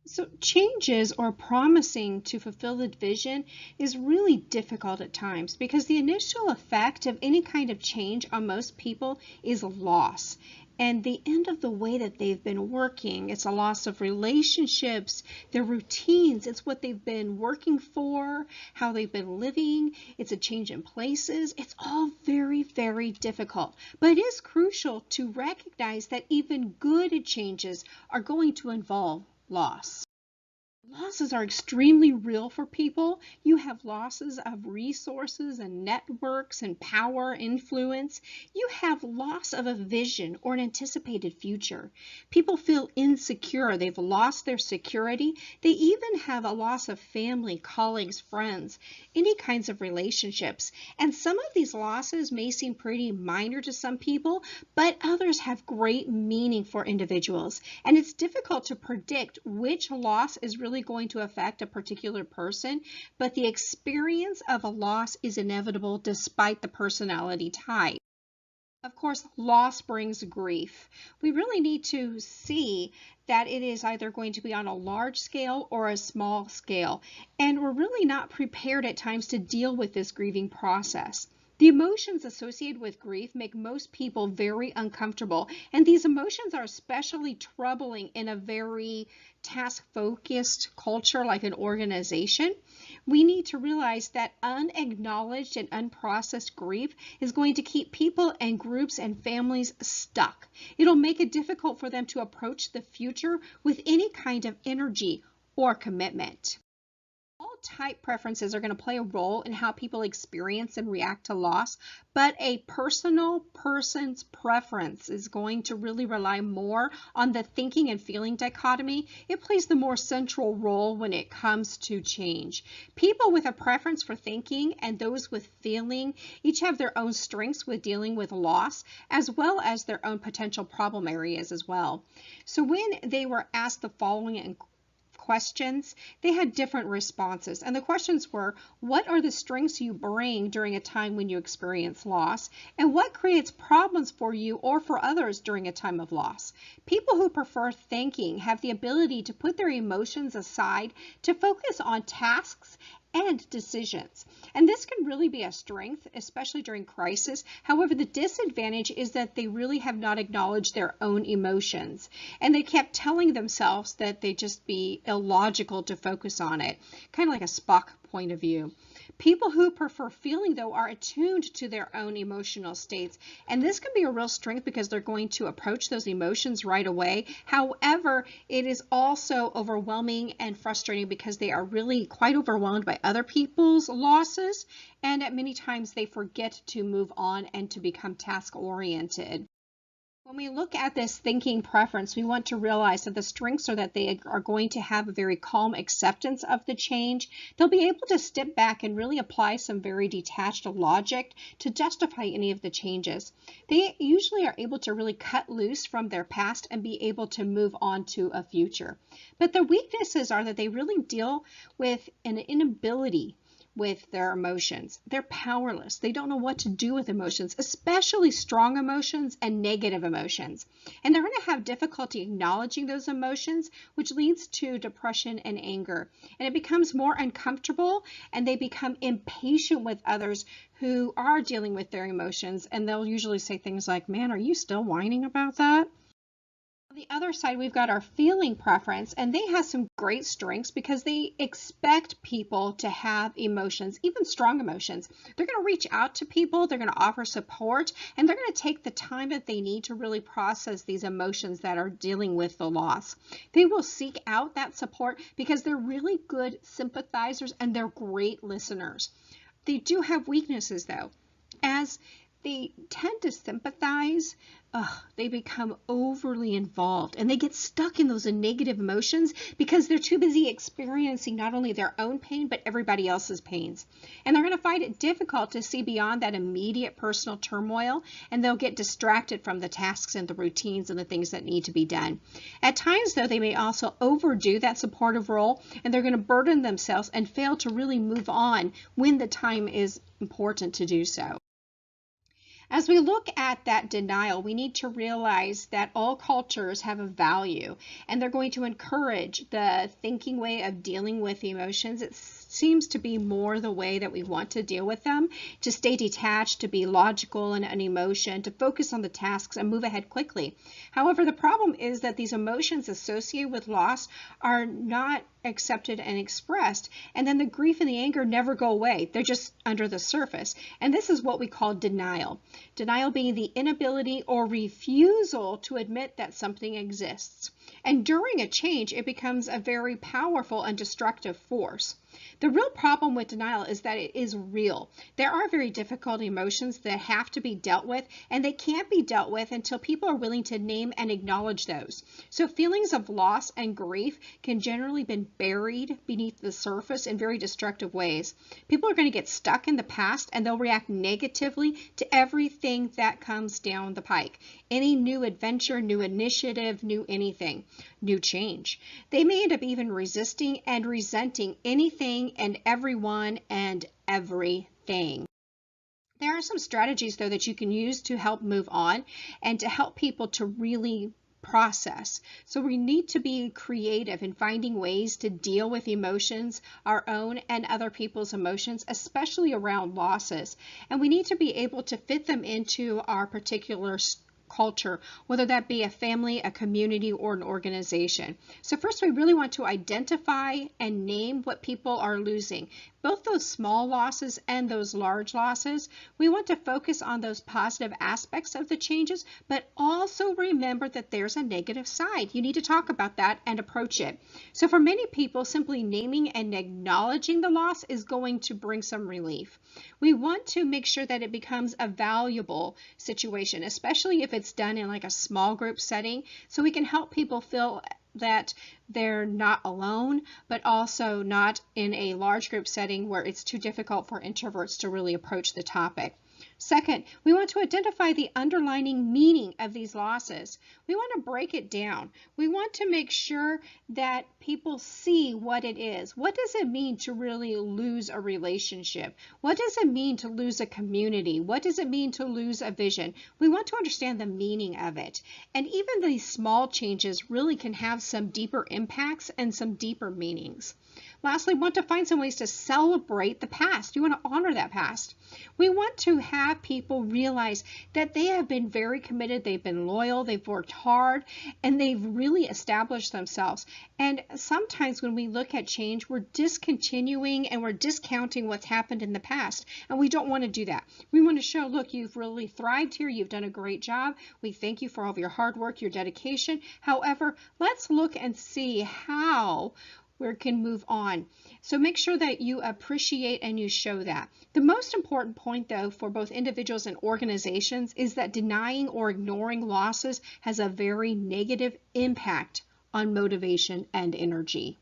So, changes or promising to fulfill the vision is really difficult at times because the initial effect of any kind of change on most people is loss. And the end of the way that they've been working, it's a loss of relationships, their routines, it's what they've been working for, how they've been living, it's a change in places. It's all very, very difficult. But it is crucial to recognize that even good changes are going to involve loss. Losses are extremely real for people. You have losses of resources and networks and power, influence. You have loss of a vision or an anticipated future. People feel insecure. They've lost their security. They even have a loss of family, colleagues, friends, any kinds of relationships. And some of these losses may seem pretty minor to some people, but others have great meaning for individuals. And it's difficult to predict which loss is really going to affect a particular person, but the experience of a loss is inevitable despite the personality type. Of course, loss brings grief. We really need to see that it is either going to be on a large scale or a small scale, and we're really not prepared at times to deal with this grieving process. The emotions associated with grief make most people very uncomfortable, and these emotions are especially troubling in a very task-focused culture like an organization. We need to realize that unacknowledged and unprocessed grief is going to keep people and groups and families stuck. It'll make it difficult for them to approach the future with any kind of energy or commitment. All type preferences are going to play a role in how people experience and react to loss, but a person's preference is going to really rely more on the thinking and feeling dichotomy. It plays the more central role when it comes to change. People with a preference for thinking and those with feeling each have their own strengths with dealing with loss, as well as their own potential problem areas as well. So when they were asked the following questions, they had different responses. And the questions were, what are the strengths you bring during a time when you experience loss? And what creates problems for you or for others during a time of loss? People who prefer thinking have the ability to put their emotions aside to focus on tasks and decisions. And this can really be a strength, especially during crisis. However, the disadvantage is that they really have not acknowledged their own emotions. And they kept telling themselves that they just be illogical to focus on it, kind of like a Spock point of view. People who prefer feeling, though, are attuned to their own emotional states. And this can be a real strength because they're going to approach those emotions right away. However, it is also overwhelming and frustrating because they are really quite overwhelmed by other people's losses. And at many times they forget to move on and to become task-oriented. When we look at this thinking preference, we want to realize that the strengths are that they are going to have a very calm acceptance of the change. They'll be able to step back and really apply some very detached logic to justify any of the changes. They usually are able to really cut loose from their past and be able to move on to a future. But their weaknesses are that they really deal with an inability with their emotions. They're powerless. They don't know what to do with emotions, especially strong emotions and negative emotions. And they're going to have difficulty acknowledging those emotions, which leads to depression and anger. And it becomes more uncomfortable, and they become impatient with others who are dealing with their emotions. And they'll usually say things like, "Man, are you still whining about that?" On the other side, we've got our feeling preference, and they have some great strengths because they expect people to have emotions, even strong emotions. They're going to reach out to people, they're going to offer support, and they're going to take the time that they need to really process these emotions that are dealing with the loss. They will seek out that support because they're really good sympathizers and they're great listeners. They do have weaknesses, though. As they tend to sympathize, they become overly involved and they get stuck in those negative emotions because they're too busy experiencing not only their own pain, but everybody else's pains. And they're going to find it difficult to see beyond that immediate personal turmoil, and they'll get distracted from the tasks and the routines and the things that need to be done. At times, though, they may also overdo that supportive role, and they're going to burden themselves and fail to really move on when the time is important to do so. As we look at that denial, we need to realize that all cultures have a value and they're going to encourage the thinking way of dealing with emotions. It seems to be more the way that we want to deal with them, to stay detached, to be logical and an emotion, to focus on the tasks and move ahead quickly. However, the problem is that these emotions associated with loss are not accepted and expressed, and then the grief and the anger never go away. They're just under the surface. And this is what we call denial. Denial being the inability or refusal to admit that something exists. And during a change, it becomes a very powerful and destructive force. The real problem with denial is that it is real. There are very difficult emotions that have to be dealt with, and they can't be dealt with until people are willing to name and acknowledge those. So feelings of loss and grief can generally be buried beneath the surface in very destructive ways. People are going to get stuck in the past, and they'll react negatively to everything that comes down the pike. Any new adventure, new initiative, new anything, new change. They may end up even resisting and resenting anything and everyone and everything. There are some strategies, though, that you can use to help move on and to help people to really process. So we need to be creative in finding ways to deal with emotions, our own and other people's emotions, especially around losses. And we need to be able to fit them into our particular culture, whether that be a family, a community, or an organization. So first, we really want to identify and name what people are losing. Both those small losses and those large losses. We want to focus on those positive aspects of the changes, but also remember that there's a negative side. You need to talk about that and approach it. So for many people, simply naming and acknowledging the loss is going to bring some relief. We want to make sure that it becomes a valuable situation, especially if it's done in like a small group setting, so we can help people feel that they're not alone, but also not in a large group setting where it's too difficult for introverts to really approach the topic. Second, we want to identify the underlying meaning of these losses. We want to break it down. We want to make sure that people see what it is. What does it mean to really lose a relationship? What does it mean to lose a community? What does it mean to lose a vision? We want to understand the meaning of it. And even these small changes really can have some deeper impacts and some deeper meanings. Lastly, we want to find some ways to celebrate the past. You want to honor that past. We want to have people realize that they have been very committed, they've been loyal, they've worked hard, and they've really established themselves. And sometimes when we look at change, we're discontinuing and we're discounting what's happened in the past. And we don't want to do that. We want to show, look, you've really thrived here. You've done a great job. We thank you for all of your hard work, your dedication. However, let's look and see how we can move on. So make sure that you appreciate and you show that. The most important point, though, for both individuals and organizations is that denying or ignoring losses has a very negative impact on motivation and energy.